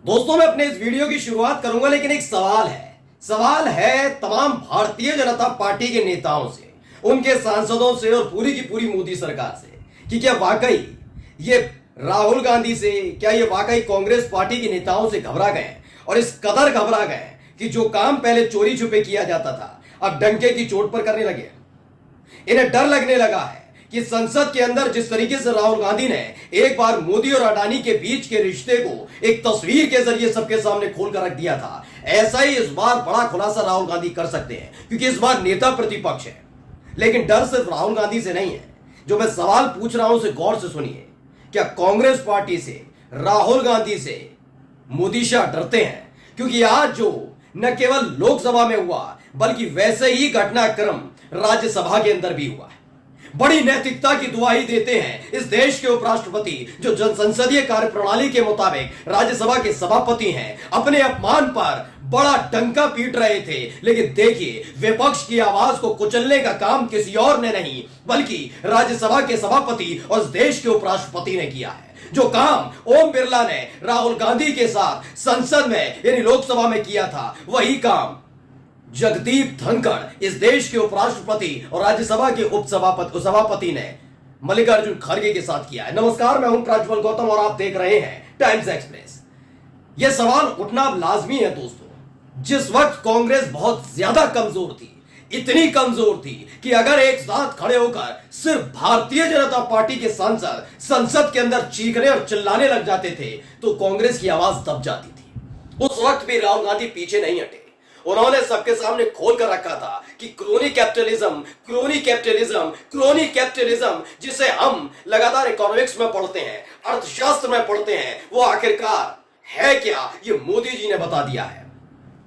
दोस्तों, मैं अपने इस वीडियो की शुरुआत करूंगा, लेकिन एक सवाल है तमाम भारतीय जनता पार्टी के नेताओं से, उनके सांसदों से और पूरी की पूरी मोदी सरकार से कि क्या वाकई ये राहुल गांधी से, क्या ये वाकई कांग्रेस पार्टी के नेताओं से घबरा गए और इस कदर घबरा गए कि जो काम पहले चोरी छुपे किया जाता था अब डंके की चोट पर करने लगे। इन्हें डर लगने लगा है कि संसद के अंदर जिस तरीके से राहुल गांधी ने एक बार मोदी और अडानी के बीच के रिश्ते को एक तस्वीर के जरिए सबके सामने खोल कर रख दिया था, ऐसा ही इस बार बड़ा खुलासा राहुल गांधी कर सकते हैं, क्योंकि इस बार नेता प्रतिपक्ष है। लेकिन डर सिर्फ राहुल गांधी से नहीं है। जो मैं सवाल पूछ रहा हूं उसे गौर से सुनिए। क्या कांग्रेस पार्टी से, राहुल गांधी से मोदी शाह डरते हैं? क्योंकि आज जो न केवल लोकसभा में हुआ बल्कि वैसे ही घटनाक्रम राज्यसभा के अंदर भी हुआ है। बड़ी नैतिकता की दुहाई देते हैं इस देश के उपराष्ट्रपति, जो संसदीय कार्य प्रणाली के मुताबिक राज्यसभा के सभापति हैं, अपने अपमान पर बड़ा डंका पीट रहे थे। लेकिन देखिए, विपक्ष की आवाज को कुचलने का काम किसी और ने नहीं बल्कि राज्यसभा के सभापति और इस देश के उपराष्ट्रपति ने किया है। जो काम ओम बिरला ने राहुल गांधी के साथ संसद में यानी लोकसभा में किया था, वही काम जगदीप धनखड़ इस देश के उपराष्ट्रपति और राज्यसभा के सभापति ने मल्लिकार्जुन खड़गे के साथ किया है। नमस्कार, मैं हूं प्रज्वल गौतम और आप देख रहे हैं टाइम्स एक्सप्रेस। यह सवाल उठना अब लाजमी है दोस्तों। जिस वक्त कांग्रेस बहुत ज्यादा कमजोर थी, इतनी कमजोर थी कि अगर एक साथ खड़े होकर सिर्फ भारतीय जनता पार्टी के सांसद संसद के अंदर चीखने और चिल्लाने लग जाते थे तो कांग्रेस की आवाज दब जाती थी। उस वक्त भी राहुल गांधी पीछे नहीं हटे। उन्होंने सबके सामने खोल कर रखा था कि क्रोनी कैपिटलिज्म जिसे हम लगातार इकोनॉमिक्स में पढ़ते हैं, अर्थशास्त्र में पढ़ते हैं, वो आखिरकार है क्या, ये मोदी जी ने बता दिया है।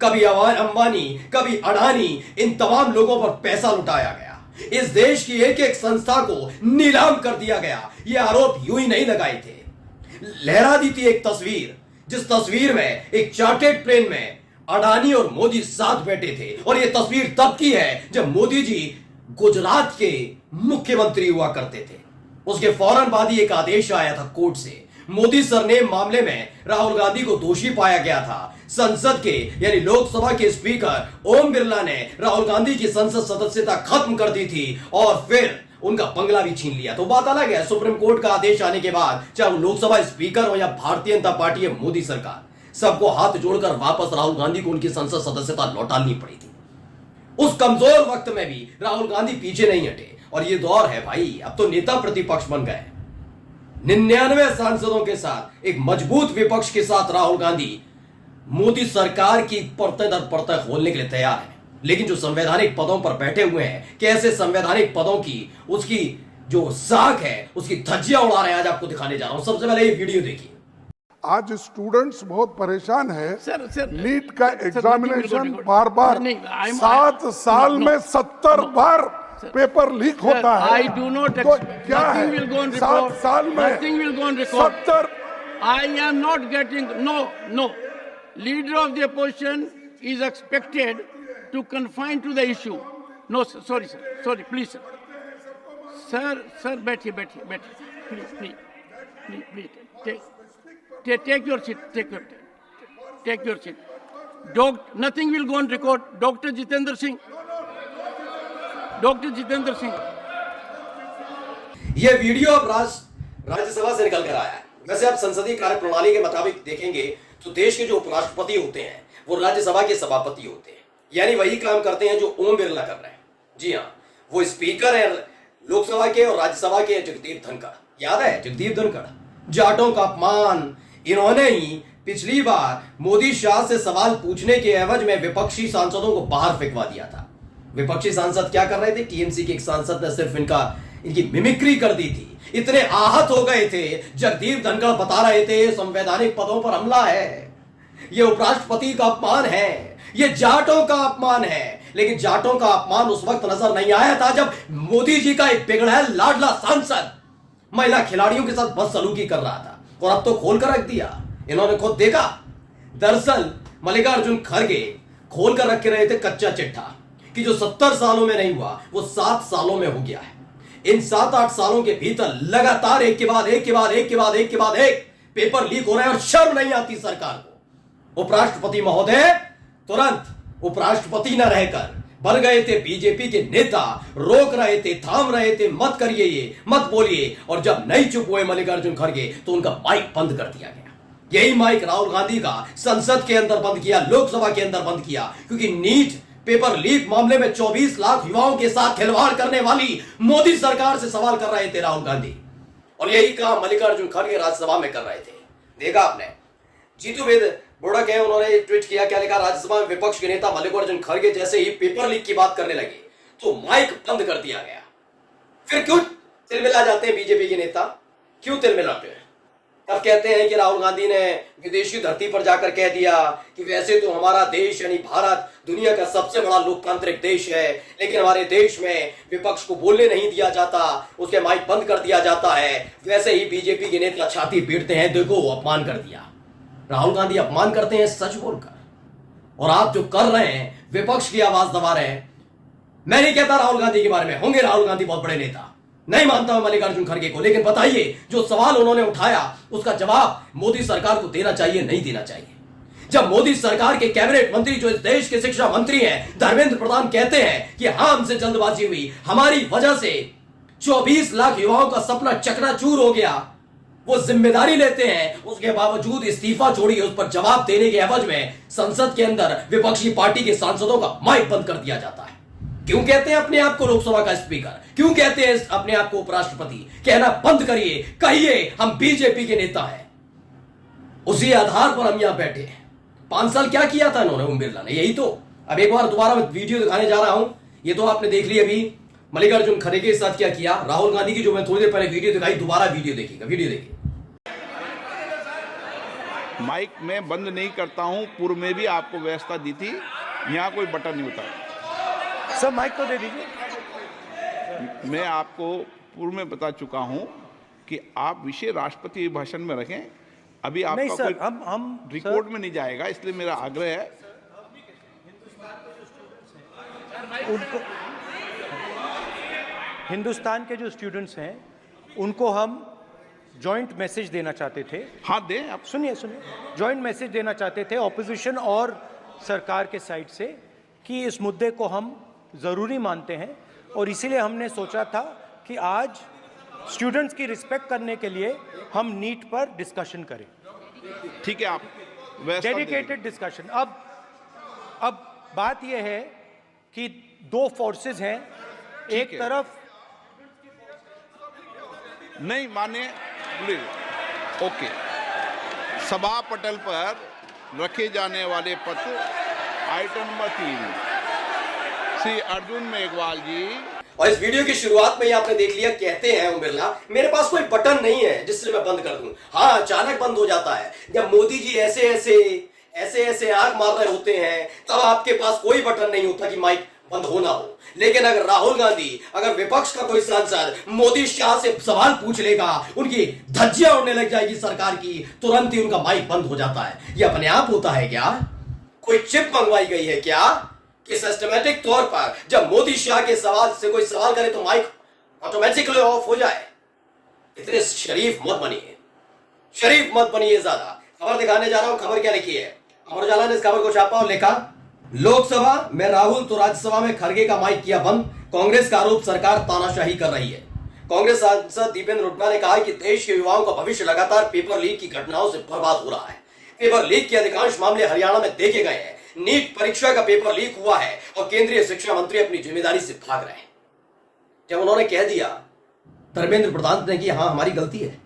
कभी अंबानी, कभी अडानी, इन तमाम लोगों पर पैसा लुटाया गया। इस देश की एक एक संस्था को नीलाम कर दिया गया। ये आरोप यूं ही नहीं लगाए थे। लहरा दी थी एक तस्वीर, जिस तस्वीर में एक चार्टेड प्लेन में अडानी और मोदी साथ बैठे थे। और यह तस्वीर तब की है जब मोदी जी गुजरात के मुख्यमंत्री हुआ करते थे। उसके फौरन बाद ही एक आदेश आया था कोर्ट से। मोदी सरनेम मामले में राहुल गांधी को दोषी पाया गया था। संसद के यानी लोकसभा के स्पीकर ओम बिरला ने राहुल गांधी की संसद सदस्यता खत्म कर दी थी और फिर उनका बंगला भी छीन लिया। तो बात अलग है, सुप्रीम कोर्ट का आदेश आने के बाद चाहे लोकसभा स्पीकर हो या भारतीय जनता पार्टी या मोदी सरकार, सबको हाथ जोड़कर वापस राहुल गांधी को उनकी संसद सदस्यता लौटानी पड़ी थी। उस कमजोर वक्त में भी राहुल गांधी पीछे नहीं हटे। और ये दौर है भाई, अब तो नेता प्रतिपक्ष बन गए। 99 सांसदों के साथ एक मजबूत विपक्ष के साथ राहुल गांधी मोदी सरकार की परतें दर परतें खोलने के लिए तैयार है। लेकिन जो संवैधानिक पदों पर बैठे हुए हैं, कैसे संवैधानिक पदों की उसकी जो साख है उसकी धज्जियां उड़ा रहे हैं, आज आपको दिखाने जा रहा हूं। सबसे पहले ये वीडियो देखिए। आज स्टूडेंट्स बहुत परेशान है। सर, नीट का एग्जामिनेशन बार बार 7 साल में 70 बार पेपर लीक होता है। आई डू नॉट तो क्या है 7 साल में 70? I am not getting no leader of the opposition is expected to confine to the issue. No sorry please sir बैठिए please take your seat. Take your seat. Nothing will go on record. Dr. Jitendra Singh. यह video अब राज्यसभा से निकल कर आया है। वैसे आप संसदीय कार्य प्रणाली के मुताबिक देखेंगे तो देश के जो उपराष्ट्रपति होते हैं वो राज्यसभा के सभापति होते हैं, यानी वही काम करते हैं जो ओम बिरला कर रहे हैं। जी हाँ, वो स्पीकर है लोकसभा के और राज्यसभा के जगदीप धनखड़। याद है जगदीप धनखड़? जाटों का अपमान, इन्होंने ही पिछली बार मोदी शाह से सवाल पूछने के एवज में विपक्षी सांसदों को बाहर फेंकवा दिया था। विपक्षी सांसद क्या कर रहे थे? टीएमसी के एक सांसद ने सिर्फ इनकी मिमिक्री कर दी थी। इतने आहत हो गए थे। जगदीप धनखड़ बता रहे थे संवैधानिक पदों पर हमला है, यह उपराष्ट्रपति का अपमान है, यह जाटों का अपमान है। लेकिन जाटों का अपमान उस वक्त नजर नहीं आया था जब मोदी जी का एक बिगड़ैल लाडला सांसद महिला खिलाड़ियों के साथ बदसलूकी कर रहा था। और अब तो खोल कर रख दिया, इन्होंने खुद देखा। दरअसल मल्लिकार्जुन खड़गे खोल कर रख रहे थे कच्चा चिट्ठा कि जो 70 सालों में नहीं हुआ वो 7 सालों में हो गया है। इन 7-8 सालों के भीतर लगातार एक के बाद एक पेपर लीक हो रहे हैं और शर्म नहीं आती सरकार को। उपराष्ट्रपति महोदय तुरंत उपराष्ट्रपति न रहकर बन गए थे बीजेपी के नेता, रोक रहे थे, थाम रहे थे, मत करिए ये, मत बोलिए। और जब नहीं चुप हुए मल्लिकार्जुन खड़गे तो उनका माइक बंद कर दिया गया। यही माइक राहुल गांधी का संसद के अंदर बंद किया, लोकसभा के अंदर बंद किया, क्योंकि नीट पेपर लीक मामले में 24 लाख युवाओं के साथ खिलवाड़ करने वाली मोदी सरकार से सवाल कर रहे थे राहुल गांधी। और यही काम मल्लिकार्जुन खड़गे राज्यसभा में कर रहे थे। देखा आपने, जीतू बुड़क है, उन्होंने ट्वीट किया, क्या लिखा, राज्यसभा में विपक्ष के नेता मल्लिकार्जुन खड़गे जैसे ही पेपर लीक की बात करने लगे तो माइक बंद कर दिया गया। फिर क्यों तिलमिला जाते हैं बीजेपी के नेता, क्यों तिलमिलाते हैं? अब कहते हैं कि राहुल गांधी ने विदेशी धरती पर जाकर कह दिया कि वैसे तो हमारा देश यानी भारत दुनिया का सबसे बड़ा लोकतांत्रिक देश है, लेकिन हमारे देश में विपक्ष को बोलने नहीं दिया जाता, उसके माइक बंद कर दिया जाता है। वैसे ही बीजेपी के नेता छाती पीटते हैं, देखो अपमान कर दिया। राहुल गांधी अपमान करते हैं सच बोलकर, और आप जो कर रहे हैं विपक्ष की आवाज दबा रहे हैं। मैं नहीं कहता राहुल गांधी के बारे में, होंगे राहुल गांधी बहुत बड़े नेता, नहीं मानता हूं मल्लिकार्जुन खड़गे को, लेकिन बताइए जो सवाल उन्होंने उठाया उसका जवाब मोदी सरकार को देना चाहिए, नहीं देना चाहिए। जब मोदी सरकार के कैबिनेट मंत्री जो इस देश के शिक्षा मंत्री हैं धर्मेंद्र प्रधान कहते हैं कि हां हमसे जल्दबाजी हुई, हमारी वजह से 24 लाख युवाओं का सपना चकनाचूर हो गया, वो जिम्मेदारी लेते हैं, उसके बावजूद इस्तीफा छोड़िए, उस पर जवाब देने के एवज में संसद के अंदर विपक्षी पार्टी के सांसदों का माइक बंद कर दिया जाता है। क्यों कहते हैं अपने आप को लोकसभा का स्पीकर, क्यों कहते हैं अपने आप को उपराष्ट्रपति? कहना बंद करिए, कहिए हम बीजेपी के नेता हैं। उसी आधार पर हम यहां बैठे हैं। 5 साल क्या किया था इन्होंने, ओम बिरला ने, यही तो। अब एक बार दोबारा मैं वीडियो दिखाने जा रहा हूं, ये तो आपने देख लिया अभी मल्लिकार्जुन खड़गे के साथ क्या किया, राहुल गांधी की जो मैं थोड़ी देर पहले वीडियो दिखाई, दोबारा वीडियो देखिएगा, वीडियो देखिए। माइक मैं बंद नहीं करता हूं, पूर्व में भी आपको व्यवस्था दी थी, यहां कोई बटन नहीं होता। सर माइक तो दे दीजिए। मैं आपको पूर्व में बता चुका हूं कि आप विषय राष्ट्रपति भाषण में रखें। अभी आपका नहीं सर, कोई हम रिकॉर्ड में नहीं जाएगा, इसलिए मेरा आग्रह है। उनको हिंदुस्तान के जो स्टूडेंट्स हैं उनको हम जॉइंट मैसेज देना चाहते थे। हाँ दें आप। सुनिए, जॉइंट मैसेज देना चाहते थे ऑपोजिशन और सरकार के साइड से कि इस मुद्दे को हम ज़रूरी मानते हैं, और इसीलिए हमने सोचा था कि आज स्टूडेंट्स की रिस्पेक्ट करने के लिए हम नीट पर डिस्कशन करें। ठीक है, आप डेडिकेटेड डिस्कशन। अब बात यह है कि 2 फोर्सेस हैं, एक तरफ नहीं माने, प्लीज। ओके, सभा पटल पर रखे जाने वाले पत्र आइटम नंबर 3 श्री अर्जुन मेघवाल जी। और इस वीडियो की शुरुआत में ही आपने देख लिया, कहते हैं ओम बिरला मेरे पास कोई बटन नहीं है जिससे मैं बंद कर दूं। हाँ, अचानक बंद हो जाता है जब मोदी जी ऐसे आग मार रहे होते हैं, तब आपके पास कोई बटन नहीं होता कि माइक बंद होना हो। लेकिन अगर राहुल गांधी, अगर विपक्ष का कोई सांसद मोदी शाह से सवाल पूछ लेगा, उनकी धज्जियां उड़ने लग जाएगी सरकार की, तुरंत ही उनका माइक बंद हो जाता है। यह अपने आप होता है क्या? कोई चिप मंगवाई गई है क्या कि सिस्टमैटिक तौर पर जब मोदी शाह के सवाल से कोई सवाल करे तो माइक ऑटोमेटिकली ऑफ हो जाए? इतने शरीफ मत बनिए, शरीफ मत बनिए ज्यादा। खबर दिखाने जा रहा हूं, खबर क्या लिखी है अमर उजाला ने इस खबर को छापा और लिखा, लोकसभा में राहुल तो राज्यसभा में खड़गे का माइक किया बंद, कांग्रेस का आरोप सरकार तानाशाही कर रही है। कांग्रेस सांसद दीपेंद्र हुड्डा ने कहा कि देश के युवाओं का भविष्य लगातार पेपर लीक की घटनाओं से बर्बाद हो रहा है। पेपर लीक के अधिकांश मामले हरियाणा में देखे गए हैं। नीट परीक्षा का पेपर लीक हुआ है और केंद्रीय शिक्षा मंत्री अपनी जिम्मेदारी से भाग रहे हैं। जब उन्होंने कह दिया धर्मेंद्र प्रधान ने कि हाँ हमारी गलती है,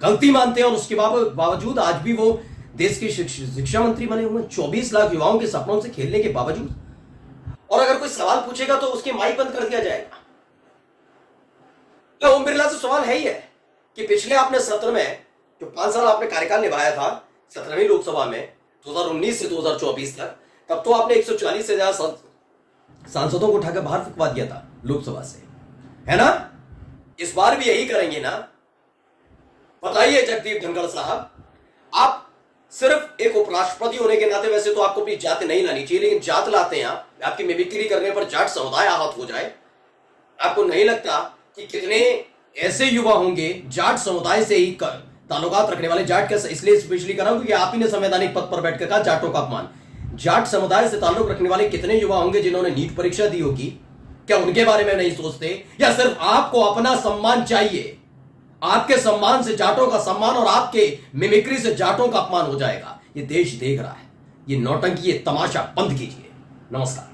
गलती मानते हैं, और उसके बावजूद आज भी वो देश के शिक्षा मंत्री बने हुए हैं, 24 लाख युवाओं के सपनों से खेलने के बावजूद। और अगर कोई सवाल पूछेगा तो उसके माइक बंद कर दिया जाएगा। तो ओम बिरला से सवाल है ही है कि पिछले आपने सत्र में जो 5 साल आपने कार्यकाल निभाया था 17वीं लोकसभा में 2019 से 2024 तक, तब तो आपने 140 से ज्यादा सांसदों को उठाकर बाहर फेंकवा दिया था लोकसभा से, है ना? इस बार भी यही करेंगे ना? बताइए जगदीप धनखड़ साहब, आप सिर्फ एक उपराष्ट्रपति होने के नाते, वैसे तो आपको अपनी जात नहीं लानी चाहिए, लेकिन जात लाते हैं आप। आपकी मिमिक्री करने पर जाट समुदाय आहत हो जाए। आपको नहीं लगता कि कितने ऐसे युवा होंगे जाट समुदाय से ही ताल्लुकात रखने वाले जाट का इसलिए स्पेशली कर रहा हूं क्योंकि आप ही ने संवैधानिक पद पर बैठकर कहा जाटों का अपमान। जाट समुदाय से ताल्लुक रखने वाले कितने युवा होंगे जिन्होंने नीट परीक्षा दी होगी? क्या उनके बारे में नहीं सोचते? या सिर्फ आपको अपना सम्मान चाहिए? आपके सम्मान से जाटों का सम्मान और आपके मिमिक्री से जाटों का अपमान हो जाएगा। ये देश देख रहा है। ये नौटंकी, ये तमाशा बंद कीजिए। नमस्कार।